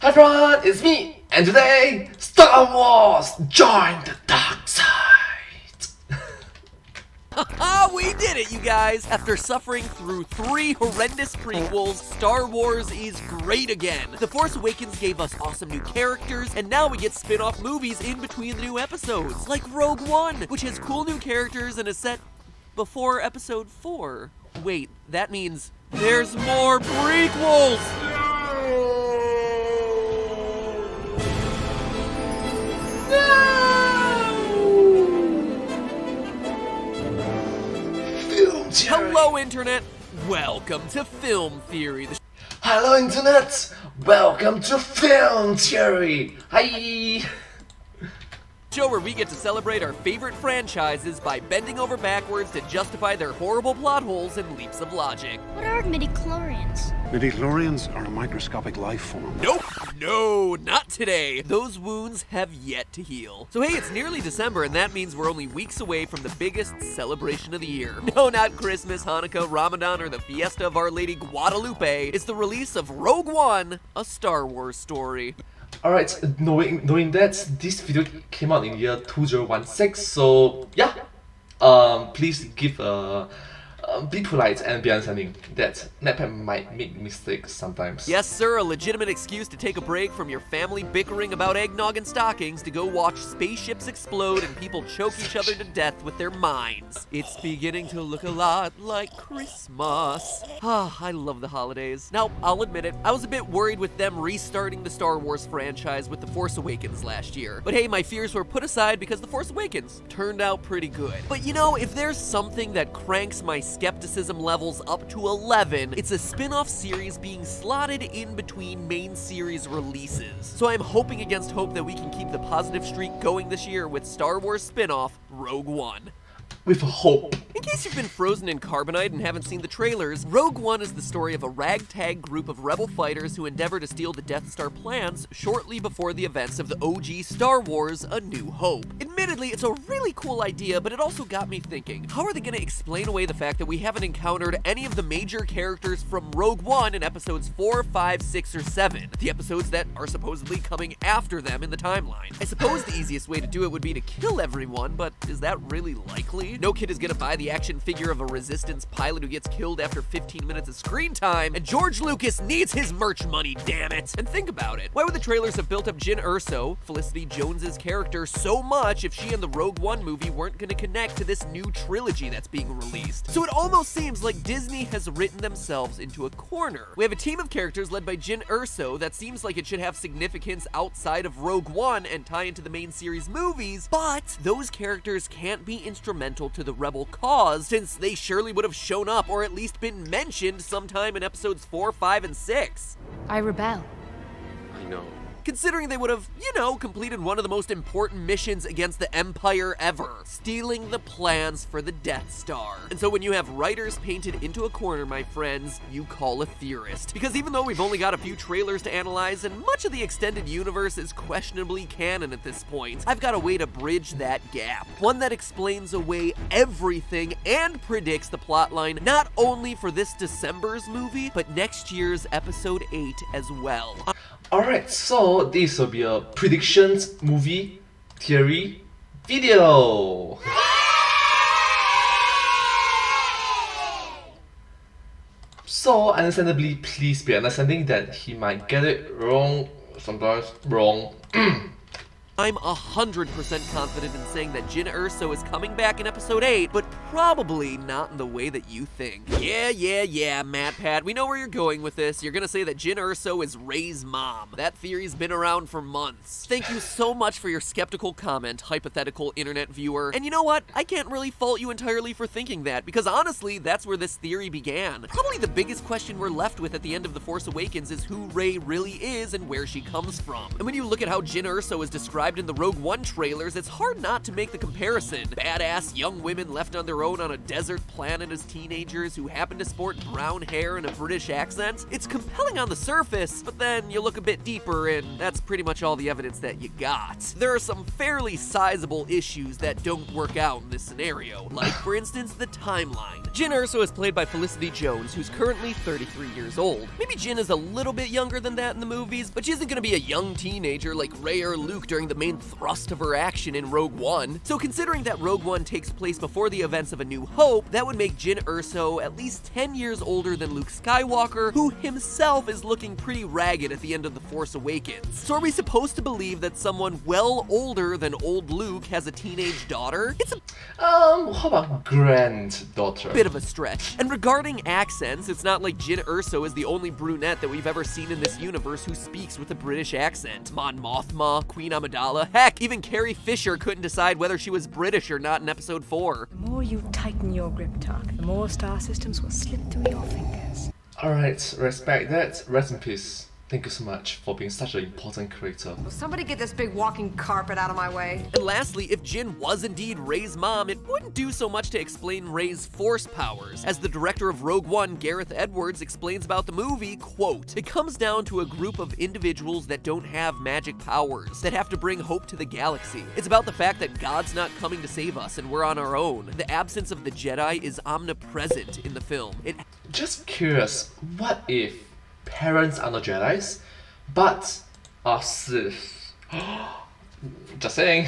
Hi everyone, it's me, and today, Star Wars, join the dark side. Haha, we did it, you guys! After suffering through 3 horrendous prequels, Star Wars is great again. The Force Awakens gave us awesome new characters, and now we get spin-off movies in between the new episodes, like Rogue One, which has cool new characters and is set before Episode 4. Wait, that means there's more prequels! Hello, Internet! Welcome to Film Theory. Hello, Internet! Welcome to Film Theory! Hi! Show where we get to celebrate our favorite franchises by bending over backwards to justify their horrible plot holes and leaps of logic. What are midichlorians? Midichlorians are a microscopic life form. Nope! No, not today. Those wounds have yet to heal. So hey, it's nearly December, and that means we're only weeks away from the biggest celebration of the year. No, not Christmas, Hanukkah, Ramadan, or the Fiesta of Our Lady Guadalupe. It's the release of Rogue One, a Star Wars story. Alright, knowing that this video came out in year 2016, so yeah, please give be polite and be understanding that NetPad might make mistakes sometimes. Yes, sir, a legitimate excuse to take a break from your family bickering about eggnog and stockings to go watch spaceships explode and people choke each other to death with their minds. It's beginning to look a lot like Christmas. Ah, I love the holidays. Now, I'll admit it, I was a bit worried with them restarting the Star Wars franchise with The Force Awakens last year. But hey, my fears were put aside because The Force Awakens turned out pretty good. But you know, if there's something that cranks my skepticism levels up to 11, it's a spin-off series being slotted in between main series releases. So I'm hoping against hope that we can keep the positive streak going this year with Star Wars spin-off Rogue One. With hope. In case you've been frozen in carbonite and haven't seen the trailers, Rogue One is the story of a ragtag group of rebel fighters who endeavor to steal the Death Star plans shortly before the events of the OG Star Wars A New Hope. Admittedly, it's a really cool idea, but it also got me thinking, how are they going to explain away the fact that we haven't encountered any of the major characters from Rogue One in episodes 4, 5, 6, or 7, the episodes that are supposedly coming after them in the timeline? I suppose the easiest way to do it would be to kill everyone, but is that really likely? No kid is gonna buy the action figure of a Resistance pilot who gets killed after 15 minutes of screen time, and George Lucas needs his merch money, damn it! And think about it, why would the trailers have built up Jyn Erso, Felicity Jones's character, so much if she and the Rogue One movie weren't gonna connect to this new trilogy that's being released? So it almost seems like Disney has written themselves into a corner. We have a team of characters led by Jyn Erso that seems like it should have significance outside of Rogue One and tie into the main series movies, but those characters can't be instrumental to the rebel cause, since they surely would have shown up or at least been mentioned sometime in episodes 4, 5, and 6. I rebel. I know. Considering they would have, you know, completed one of the most important missions against the Empire ever, stealing the plans for the Death Star. And so when you have writers painted into a corner, my friends, you call a theorist. Because even though we've only got a few trailers to analyze and much of the extended universe is questionably canon at this point, I've got a way to bridge that gap. One that explains away everything and predicts the plotline not only for this December's movie, but next year's episode 8 as well. Alright, so this will be a predictions movie theory video. So understandably, please be understanding that he might get it wrong, sometimes wrong. I'm 100% confident in saying that Jyn Erso is coming back in episode 8, but probably not in the way that you think. Yeah, Matt Pat, we know where you're going with this. You're gonna say that Jyn Erso is Rey's mom. That theory's been around for months. Thank you so much for your skeptical comment, hypothetical internet viewer. And you know what? I can't really fault you entirely for thinking that, because honestly, that's where this theory began. Probably the biggest question we're left with at the end of The Force Awakens is who Rey really is and where she comes from. And when you look at how Jyn Erso is described described in the Rogue One trailers, it's hard not to make the comparison. Badass young women left on their own on a desert planet as teenagers who happen to sport brown hair and a British accent. It's compelling on the surface, but then you look a bit deeper and that's pretty much all the evidence that you got. There are some fairly sizable issues that don't work out in this scenario, like for instance the timeline. Jyn Erso is played by Felicity Jones, who's currently 33 years old. Maybe Jyn is a little bit younger than that in the movies, but she isn't gonna be a young teenager like Rey or Luke during the main thrust of her action in Rogue One. So considering that Rogue One takes place before the events of A New Hope, that would make Jyn Erso at least 10 years older than Luke Skywalker, who himself is looking pretty ragged at the end of The Force Awakens. So are we supposed to believe that someone well older than old Luke has a teenage daughter? It's a how about granddaughter? bit of a stretch. And regarding accents, it's not like Jyn Erso is the only brunette that we've ever seen in this universe who speaks with a British accent. Mon Mothma, Queen Amidala, heck, even Carrie Fisher couldn't decide whether she was British or not in episode 4. The more you tighten your grip, Tark, the more star systems will slip through your fingers. Alright, respect that. Rest in peace. Thank you so much for being such an important character. Will somebody get this big walking carpet out of my way? And lastly, if Jyn was indeed Rey's mom, it wouldn't do so much to explain Rey's force powers. As the director of Rogue One, Gareth Edwards, explains about the movie, quote, "It comes down to a group of individuals that don't have magic powers, that have to bring hope to the galaxy. It's about the fact that God's not coming to save us and we're on our own. The absence of the Jedi is omnipresent in the film. It Just curious, what if parents are not Jedis, but are Sith? Just saying.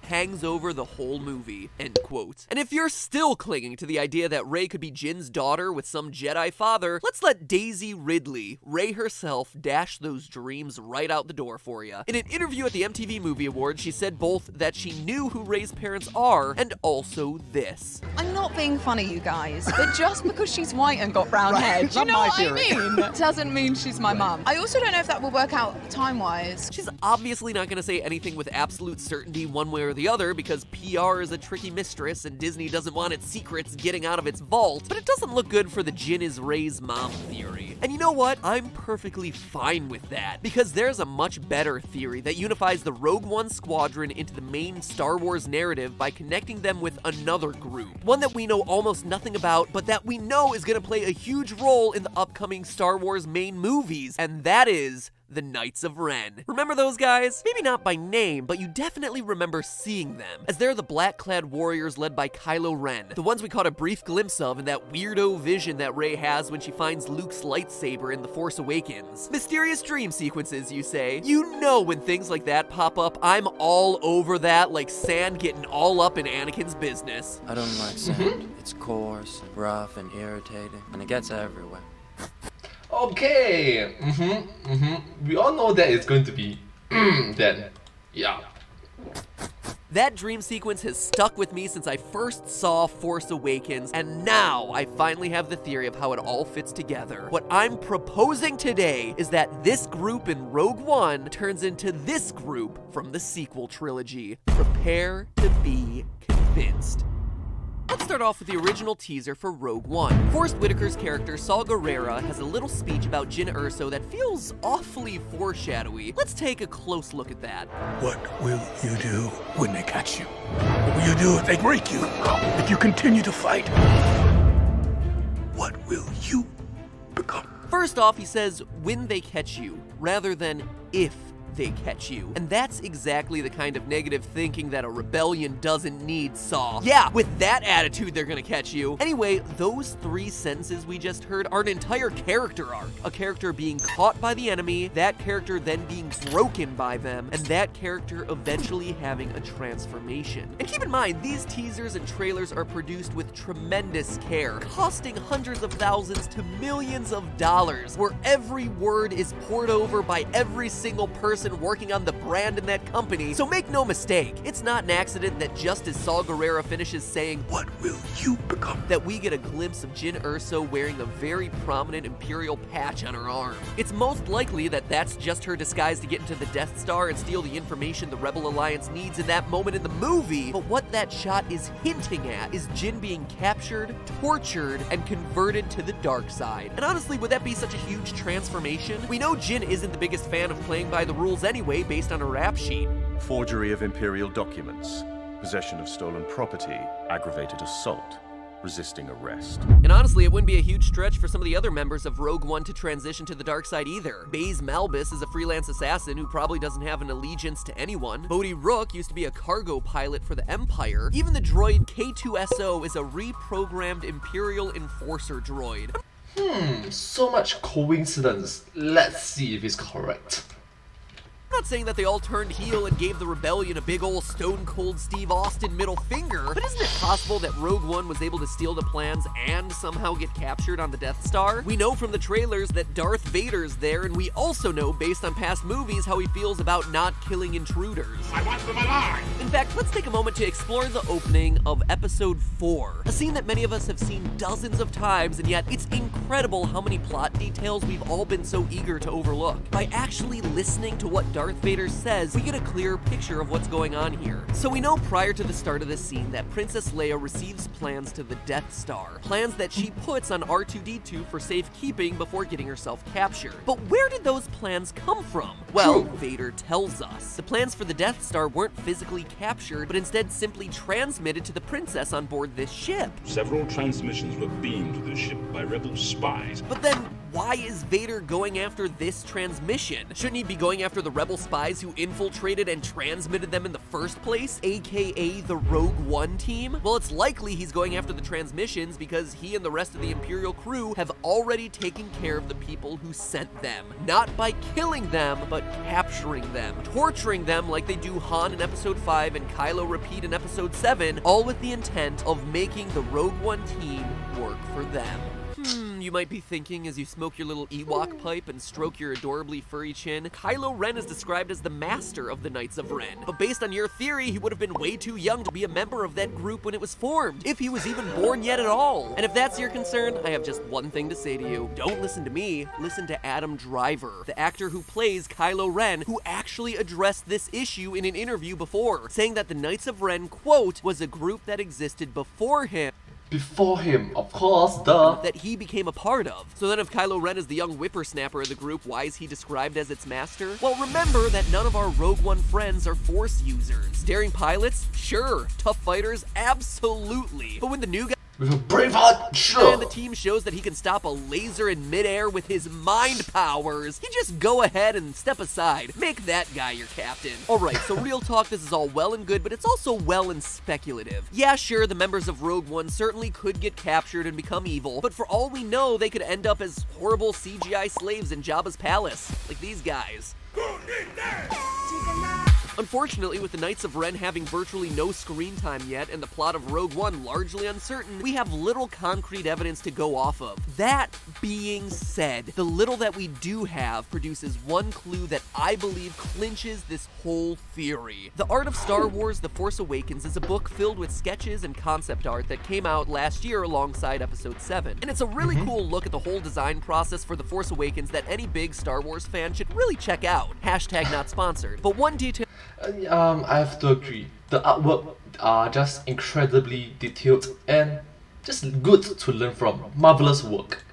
hangs over the whole movie," end quote. And if you're still clinging to the idea that Rey could be Jyn's daughter with some Jedi father, let's let Daisy Ridley, Rey herself, dash those dreams right out the door for you. In an interview at the MTV Movie Awards, she said both that she knew who Rey's parents are and also this. I'm not being funny, you guys, but just because she's white and got brown hair, do you know what I mean? Doesn't mean she's my mum. I also don't know if that will work out time-wise. She's obviously not going to say anything with absolute certainty one way or the other because PR is a tricky mistress and Disney doesn't want its secrets getting out of its vault, but it doesn't look good for the Jyn is Rey's mom theory. And you know what? I'm perfectly fine with that because there's a much better theory that unifies the Rogue One squadron into the main Star Wars narrative by connecting them with another group. One that we know almost nothing about, but that we know is going to play a huge role in the upcoming Star Wars main movies, and that is the Knights of Ren. Remember those guys? Maybe not by name, but you definitely remember seeing them, as they're the black-clad warriors led by Kylo Ren, the ones we caught a brief glimpse of in that weirdo vision that Rey has when she finds Luke's lightsaber in The Force Awakens. Mysterious dream sequences, you say? You know when things like that pop up, I'm all over that, like sand getting all up in Anakin's business. I don't like sand. It's coarse, rough, and irritating, and it gets everywhere. Okay. We all know that it's going to be then. Yeah. That dream sequence has stuck with me since I first saw Force Awakens, and now I finally have the theory of how it all fits together. What I'm proposing today is that this group in Rogue One turns into this group from the sequel trilogy. Prepare to be convinced. Let's start off with the original teaser for Rogue One. Forrest Whitaker's character, Saw Gerrera, has a little speech about Jyn Erso that feels awfully foreshadowy. Let's take a close look at that. What will you do when they catch you? What will you do if they break you? If you continue to fight? What will you become? First off, he says, when they catch you, rather than if they catch you. And that's exactly the kind of negative thinking that a rebellion doesn't need, Saw. Yeah, with that attitude, they're gonna catch you. Anyway, those 3 sentences we just heard are an entire character arc. A character being caught by the enemy, that character then being broken by them, and that character eventually having a transformation. And keep in mind, these teasers and trailers are produced with tremendous care, costing hundreds of thousands to millions of dollars, where every word is poured over by every single person working on the brand in that company. So make no mistake, it's not an accident that just as Saw Gerrera finishes saying, "What will you become?" that we get a glimpse of Jyn Erso wearing a very prominent Imperial patch on her arm. It's most likely that that's just her disguise to get into the Death Star and steal the information the Rebel Alliance needs in that moment in the movie, but what that shot is hinting at is Jyn being captured, tortured, and converted to the dark side. And honestly, would that be such a huge transformation? We know Jyn isn't the biggest fan of playing by the rules anyway based on her rap sheet. forgery of Imperial documents, possession of stolen property, aggravated assault, resisting arrest. And honestly, it wouldn't be a huge stretch for some of the other members of Rogue One to transition to the dark side either. Baze Malbus is a freelance assassin who probably doesn't have an allegiance to anyone. Bodhi Rook used to be a cargo pilot for the Empire. Even the droid K2SO is a reprogrammed Imperial Enforcer droid. So much coincidence. Let's see if it's correct. I'm not saying that they all turned heel and gave the rebellion a big ol' Stone Cold Steve Austin middle finger, but isn't it possible that Rogue One was able to steal the plans and somehow get captured on the Death Star? We know from the trailers that Darth Vader's there, and we also know, based on past movies, how he feels about not killing intruders. I want them alive! In fact, let's take a moment to explore the opening of Episode 4, a scene that many of us have seen dozens of times, and yet it's incredible how many plot details we've all been so eager to overlook. By actually listening to what Darth Vader says, we get a clearer picture of what's going on here. So we know prior to the start of this scene that Princess Leia receives plans to the Death Star, plans that she puts on R2-D2 for safekeeping before getting herself captured. But where did those plans come from? Well, Vader tells us. The plans for the Death Star weren't physically captured, but instead simply transmitted to the princess on board this ship. Several transmissions were beamed to the ship by rebel spies. But then, why is Vader going after this transmission? Shouldn't he be going after the rebel spies who infiltrated and transmitted them in the first place, aka the Rogue One team? Well, it's likely he's going after the transmissions because he and the rest of the Imperial crew have already taken care of the people who sent them. Not by killing them, but capturing them, torturing them like they do Han in Episode 5 and Kylo repeat in Episode 7, all with the intent of making the Rogue One team work for them. You might be thinking as you smoke your little Ewok pipe and stroke your adorably furry chin, Kylo Ren is described as the master of the Knights of Ren. But based on your theory, he would have been way too young to be a member of that group when it was formed, if he was even born yet at all. And if that's your concern, I have just one thing to say to you. Don't listen to me, listen to Adam Driver, the actor who plays Kylo Ren, who actually addressed this issue in an interview before, saying that the Knights of Ren, quote, was a group that existed before him, of course, duh. that he became a part of. So then if Kylo Ren is the young whippersnapper of the group, why is he described as its master? Well, remember that none of our Rogue One friends are Force users. Daring pilots? Sure. Tough fighters? Absolutely. But when the new guy With a brave heart, sure. and the team shows that he can stop a laser in midair with his mind powers, you just go ahead and step aside. Make that guy your captain. Alright, so real talk, this is all well and good, but it's also well and speculative. Yeah, sure, the members of Rogue One certainly could get captured and become evil, but for all we know, they could end up as horrible CGI slaves in Jabba's palace, like these guys. Unfortunately, with the Knights of Ren having virtually no screen time yet and the plot of Rogue One largely uncertain, we have little concrete evidence to go off of. That being said, the little that we do have produces one clue that I believe clinches this whole theory. The Art of Star Wars: The Force Awakens is a book filled with sketches and concept art that came out last year alongside Episode 7. And it's a really cool look at the whole design process for The Force Awakens that any big Star Wars fan should really check out. Hashtag not sponsored. But one detail I have to agree. The artwork are just incredibly detailed and just good to learn from. Marvelous work.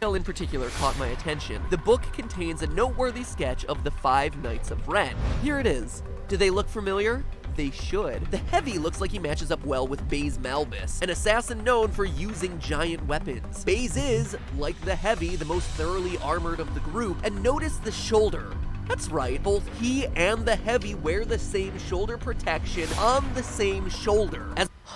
in particular caught my attention. The book contains a noteworthy sketch of the 5 Knights of Ren. Here it is. Do they look familiar? They should. The Heavy looks like he matches up well with Baze Malbus, an assassin known for using giant weapons. Baze is, like the Heavy, the most thoroughly armored of the group, and notice the shoulder. That's right, both he and the Heavy wear the same shoulder protection on the same shoulder.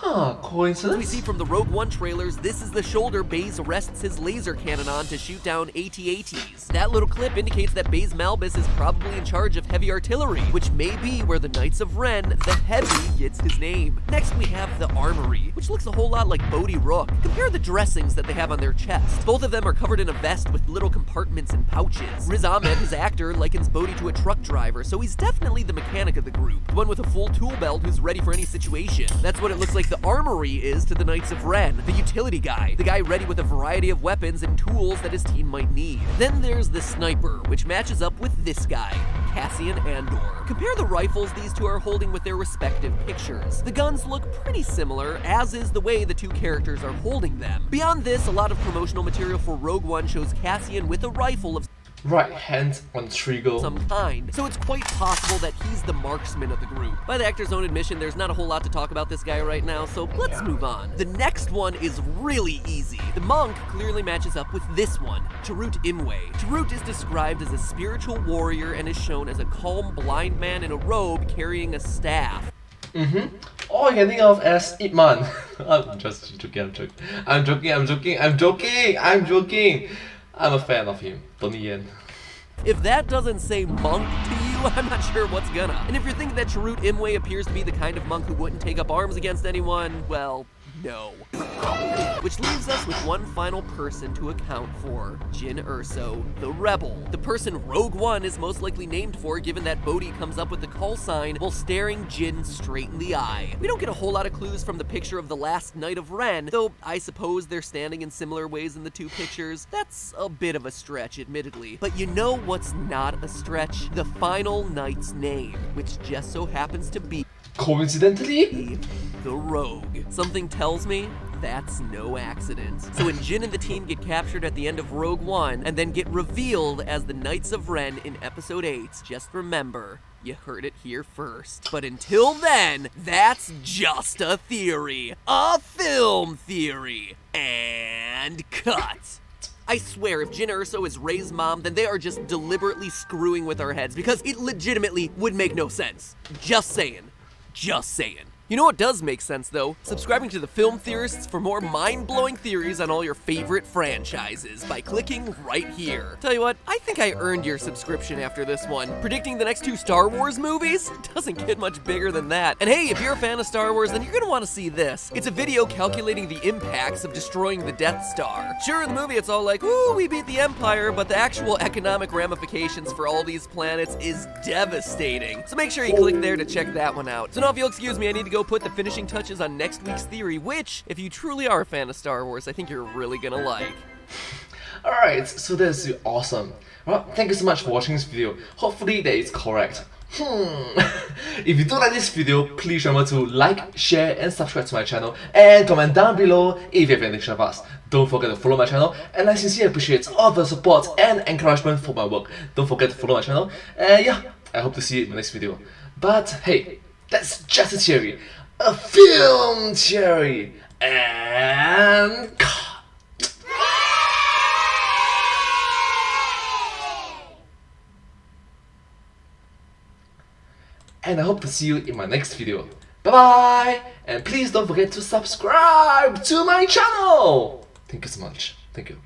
Coincidence? As we see from the Rogue One trailers, this is the shoulder Baze rests his laser cannon on to shoot down AT-ATs. That little clip indicates that Baze Malbus is probably in charge of heavy artillery, which may be where the Knights of Ren, the Heavy, gets his name. Next we have the Armory, which looks a whole lot like Bodhi Rook. Compare the dressings that they have on their chests. Both of them are covered in a vest with little compartments and pouches. Riz Ahmed, his actor, likens Bodhi to a truck driver, so he's definitely the mechanic of the group. The one with a full tool belt who's ready for any situation. That's what it looks like the Armory is to the Knights of Ren, the utility guy, the guy ready with a variety of weapons and tools that his team might need. Then there's the Sniper, which matches up with this guy, Cassian Andor. Compare the rifles these two are holding with their respective pictures. The guns look pretty similar, as is the way the two characters are holding them. Beyond this, a lot of promotional material for Rogue One shows Cassian with a rifle of right hand on trigger. Some kind, so it's quite possible that he's the marksman of the group. By the actor's own admission, there's not a whole lot to talk about this guy right now, so let's move on. The next one is really easy. The monk clearly matches up with this one, Chirrut Imwe. Chirrut is described as a spiritual warrior and is shown as a calm blind man in a robe carrying a staff. Or you can think of as Ip Man. I'm just joking, I'm joking. I'm a fan of him, Donnie Yen. If that doesn't say monk to you, I'm not sure what's gonna. And if you're thinking that Chirrut Imwe appears to be the kind of monk who wouldn't take up arms against anyone, well, no. Which leaves us with one final person to account for, Jyn Erso, the rebel. The person Rogue One is most likely named for, given that Bodhi comes up with the call sign while staring Jyn straight in the eye. We don't get a whole lot of clues from the picture of the last Knight of Ren, though I suppose they're standing in similar ways in the two pictures. That's a bit of a stretch, admittedly. But you know what's not a stretch? The final knight's name, which just so happens to be Coincidentally? the Rogue. Something tells me that's no accident. So when Jyn and the team get captured at the end of Rogue One and then get revealed as the Knights of Ren in Episode 8, just remember, you heard it here first. But until then, that's just a theory. A film theory. And cut. I swear, if Jyn Erso is Rey's mom, then they are just deliberately screwing with our heads because it legitimately would make no sense. Just saying. Just saying. You know what does make sense, though? Subscribing to the Film Theorists for more mind-blowing theories on all your favorite franchises by clicking right here. Tell you what, I think I earned your subscription after this one. Predicting the next 2 Star Wars movies? Doesn't get much bigger than that. And hey, if you're a fan of Star Wars, then you're gonna want to see this. It's a video calculating the impacts of destroying the Death Star. Sure, in the movie it's all like, woo, we beat the Empire, but the actual economic ramifications for all these planets is devastating. So make sure you click there to check that one out. So now if you'll excuse me, I need to go put the finishing touches on next week's theory, which, if you truly are a fan of Star Wars, I think you're really gonna like. Alright, so that's awesome. Well, thank you so much for watching this video. Hopefully that is correct. If you do like this video, please remember to like, share and subscribe to my channel, and comment down below if you have anything to share with us. Don't forget to follow my channel, and I sincerely appreciate all the support and encouragement for my work. Don't forget to follow my channel, and yeah, I hope to see you in the next video. But hey, that's just a theory. A film theory. And cut. And I hope to see you in my next video. Bye bye! And please don't forget to subscribe to my channel! Thank you so much. Thank you.